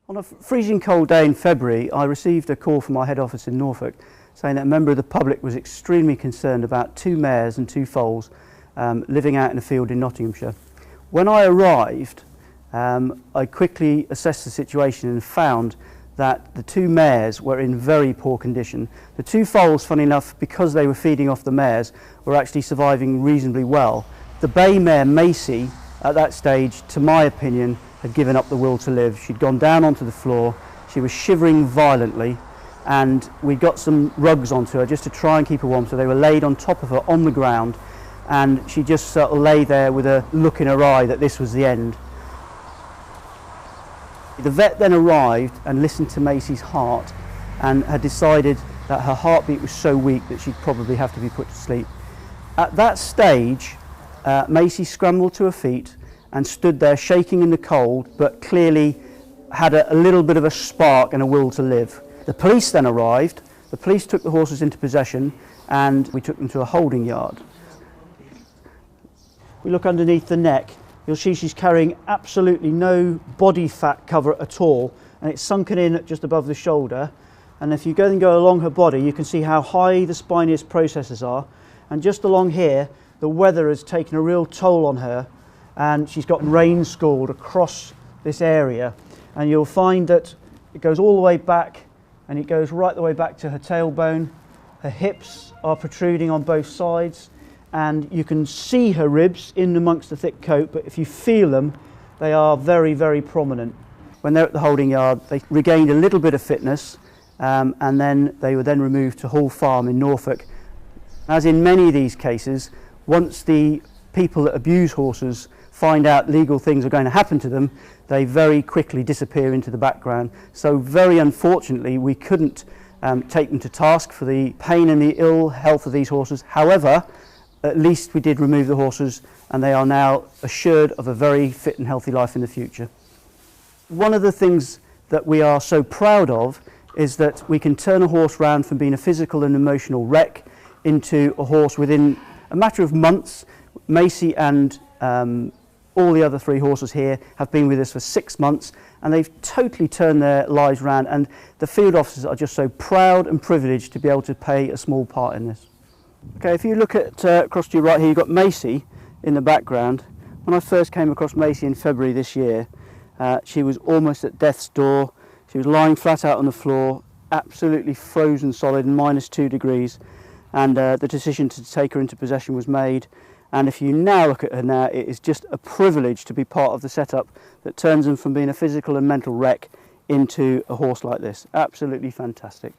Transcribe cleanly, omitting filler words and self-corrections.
On a freezing cold day in February, I received a call from our head office in Norfolk saying that a member of the public was extremely concerned about two mares and two foals living out in a field in Nottinghamshire. When I arrived, I quickly assessed the situation and found that the two mares were in very poor condition. The two foals, funny enough, because they were feeding off the mares, were actually surviving reasonably well. The bay mare Macy, at that stage, to my opinion, had given up the will to live. She'd gone down onto the floor, she was shivering violently, and we got some rugs onto her just to try and keep her warm, so they were laid on top of her on the ground, and she just sort of lay there with a look in her eye that this was the end. The vet then arrived and listened to Macy's heart and had decided that her heartbeat was so weak that she'd probably have to be put to sleep. At that stage, Macy scrambled to her feet and stood there shaking in the cold, but clearly had a little bit of a spark and a will to live. The police then arrived. The police took the horses into possession and we took them to a holding yard. We look underneath the neck, you'll see she's carrying absolutely no body fat cover at all, and it's sunken in just above the shoulder. And if you go along her body, you can see how high the spinous processes are, and just along here the weather has taken a real toll on her, and she's got rain scald across this area, and you'll find that it goes all the way back and it goes right the way back to her tailbone. Her hips are protruding on both sides, and you can see her ribs in amongst the thick coat, but if you feel them, they are very, very prominent. When they're at the holding yard, they regained a little bit of fitness, and then they were then removed to Hall Farm in Norfolk. As in many of these cases, once the people that abuse horses find out legal things are going to happen to them, they very quickly disappear into the background. So very unfortunately, we couldn't take them to task for the pain and the ill health of these horses. However, at least we did remove the horses, and they are now assured of a very fit and healthy life in the future. One of the things that we are so proud of is that we can turn a horse round from being a physical and emotional wreck into a horse within a matter of months. Macy and all the other three horses here have been with us for 6 months, and they've totally turned their lives around, and the field officers are just so proud and privileged to be able to play a small part in this. Okay, if you look at across to your right here, you've got Macy in the background. When I first came across Macy in February this year, she was almost at death's door. She was lying flat out on the floor, absolutely frozen solid, -2 degrees, and the decision to take her into possession was made. And if you now look at her now, it is just a privilege to be part of the setup that turns them from being a physical and mental wreck into a horse like this. Absolutely fantastic.